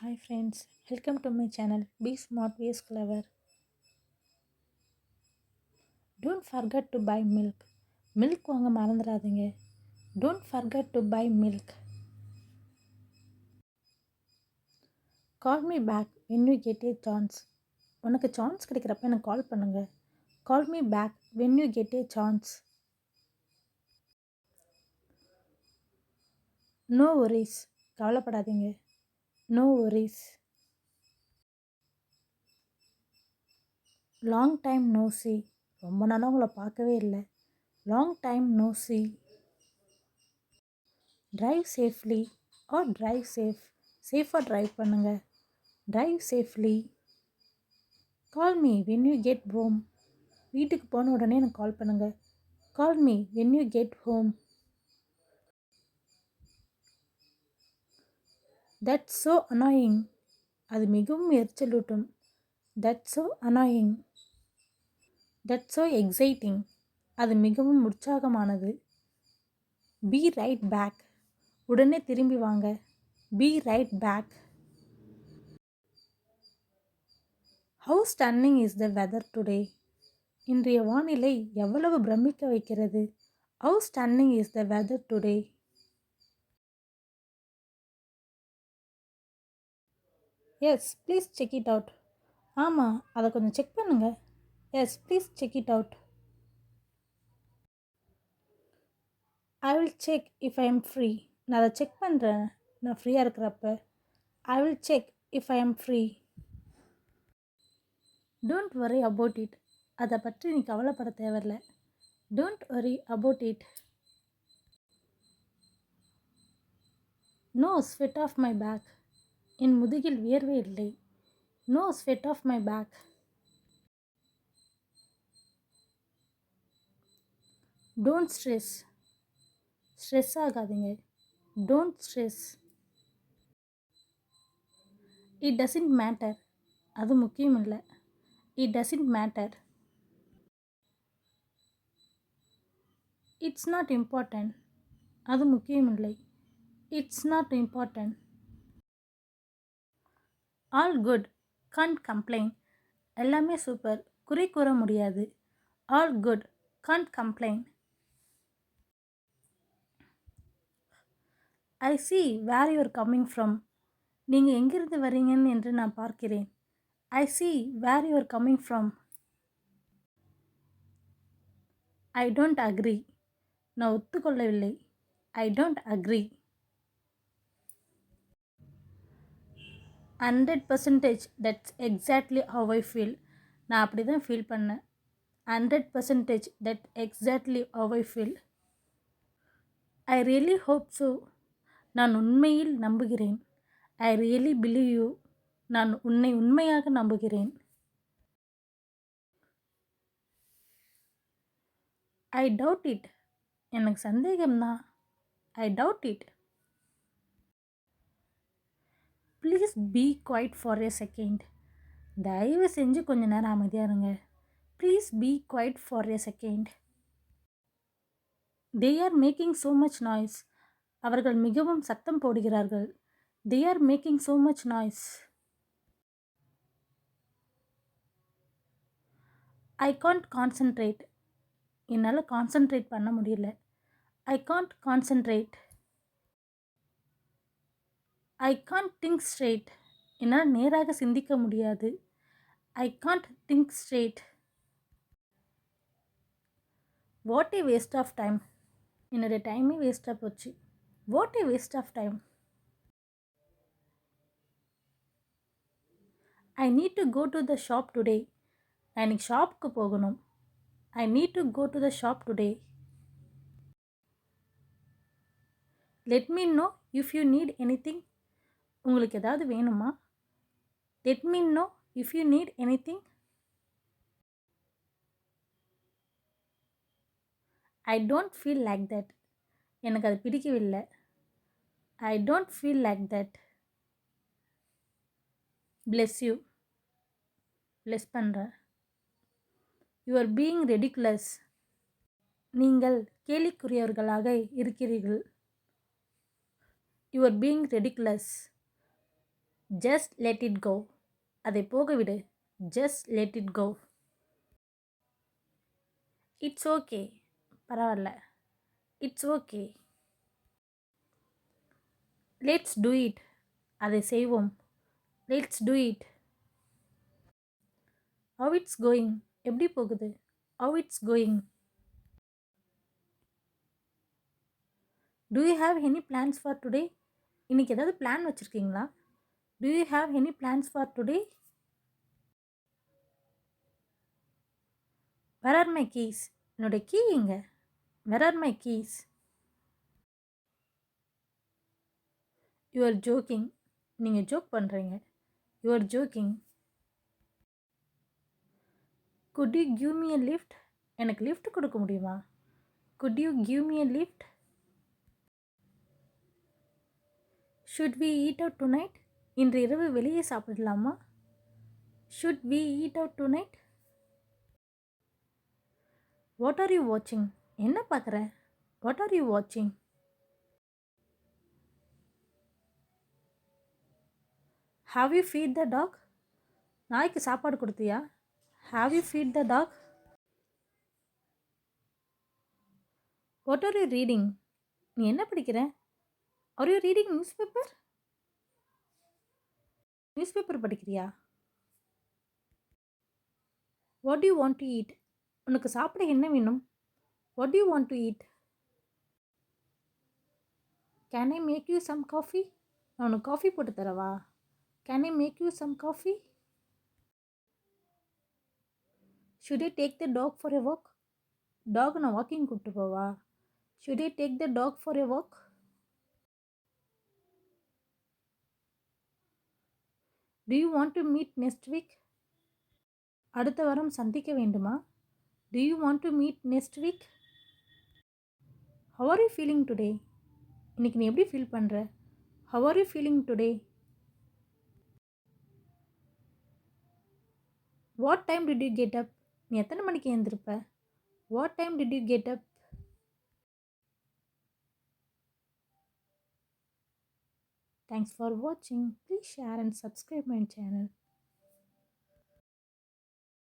Hi friends, welcome to my channel. Be smart, be clever. Don't forget to buy milk. Milk வாங்க மறந்துடாதீங்க. Don't forget to buy milk. Call me back when you get a chance. உனக்கு chance கிடைக்கிறப்ப எனக்கு கால் பண்ணுங்க. Call me back when you get a chance. No worries. கவலைப்படாதீங்க. No worries. Long time no see. ரொம்ப நாளாக உங்களை பார்க்கவே இல்லை. Long time no see. Drive safely or drive safe. சேஃபாக ட்ரைவ் பண்ணுங்க. Drive safely. Call me when you get home. வீட்டுக்கு போன உடனே எனக்கு கால் பண்ணுங்க. Call me when you get home. That's so annoying. அது மிகவும் எரிச்சலூட்டும். That's so annoying. That's so exciting. அது மிகவும் உற்சாகமானது. Be right back. உடனே திரும்பி வாங்க. Be right back. How stunning is the weather today? இன்றைய வானிலை எவ்வளவு பிரமிக்க வைக்கிறது. How stunning is the weather today? Yes, please check it out. ஆமாம், அதை கொஞ்சம் செக் பண்ணுங்க. Yes, please check it out. I will check if I am free. நான் அதை செக் பண்ணுறேன் நான் ஃப்ரீயாக இருக்கிறப்ப. I will check if I am free. Don't worry about it. அதை பற்றி நீ கவலைப்பட தேவையில்ல. Don't worry about it. No sweat off my back. என் முதுகில் வியர்வை இல்லை. No sweat off my back. Don't stress. Stress ஆகாதீங்க. Don't stress. It doesn't matter. அது முக்கியம் இல்லை. It doesn't matter. It's not important. அது முக்கியம் இல்லை. It's not important. All good. Can't complain. எல்லாமே சூப்பர். குறை கூற முடியாது. All good. Can't complain. I see where you are coming from. நீங்கள் எங்கிருந்து வரீங்கன்னு என்று நான் பார்க்கிறேன். I see where you are coming from. I don't agree. நான் ஒத்துக்கொள்ளவில்லை. I don't agree. 100% that's exactly how I feel. நான் அப்படி தான் ஃபீல் பண்ணேன். 100% that exactly how I feel. I really hope so. நான் உண்மையில் நம்புகிறேன். I really believe you. நான் உன்னை உண்மையாக நம்புகிறேன். I doubt it. எனக்கு சந்தேகம்தான். I doubt it. Please be quiet for a second. தயவு செஞ்சு கொஞ்ச நேரம் அமைதியாக இருங்க. Please be quiet for a second. They are making so much noise. அவர்கள் மிகவும் சத்தம் போடுகிறார்கள். They are making so much noise. I can't concentrate. என்னால் கான்சென்ட்ரேட் பண்ண முடியல. I can't concentrate. I can't think straight. என்னால் நேராக சிந்திக்க முடியாது. I can't think straight. What a waste of time. என்னோட டைமே வேஸ்ட்டாக போச்சு. What a waste of time. I need to go to the shop today. நான் இன்னைக்கு ஷாப்புக்கு போகணும். I need to go to the shop today. Let me know if you need anything. உங்களுக்கு ஏதாவது வேணுமா? Let me know if you need anything. I don't feel like that. எனக்கு அது பிடிக்கவில்லை. I don't feel like that. Bless you. Bless பண்ணுறேன். You are being ridiculous. நீங்கள் கேலிக்குரியவர்களாக இருக்கிறீர்கள். You are being ridiculous. Just let it go. அதை போக விடு. Just let it go. It's okay. பரவாயில்ல. It's okay. Let's do it. அதை செய்வோம். Let's do it. How it's going. எப்படி போகுது? How it's going. Do you have any plans for today? இன்னைக்கு ஏதாவது பிளான் வச்சுருக்கீங்களா? Do you have any plans for today? Where are my keys? என்னோடய key எங்க? Where are my keys? You are joking. நீங்கள் joke பண்ணுறீங்க. You are joking. Could you give me a lift? எனக்கு lift கொடுக்க முடியுமா? Could you give me a lift? Should we eat out tonight? இன்று இரவு வெளியே சாப்பிடலாமா? Should we eat out tonight? What are you வாட்சிங்? என்ன பார்க்குற? வாட் ஆர் யூ வாட்சிங்? Have you fed the dog? நாய்க்கு சாப்பாடு கொடுத்தியா? Have you fed the dog? What are you reading? நீ என்ன படிக்கிற? Are you reading newspaper? News paper படிக்கிறியா? What you want to eat? உனக்கு சாப்பிட என்ன வேணும்? What you want to eat? Can I make you some coffee? நான் உனக்கு காஃபி போட்டு தரவா? Can I make you some coffee? Should I take the dog for a walk? Dog நான் walking கூப்பிட்டு போவா? Should I take the dog for a walk? Do you want to meet next week? அடுத்த வாரம் சந்திக்க வேண்டுமா? Do you want to meet next week? How are you feeling today? இன்னைக்கு நீ எப்படி ஃபீல் பண்ணுற? How are you feeling today? What time did you get up? நீ எத்தனை மணிக்கு எழுந்திருப்ப? What time did you get up? Thanks for வாட்சிங். Please share and subscribe my channel.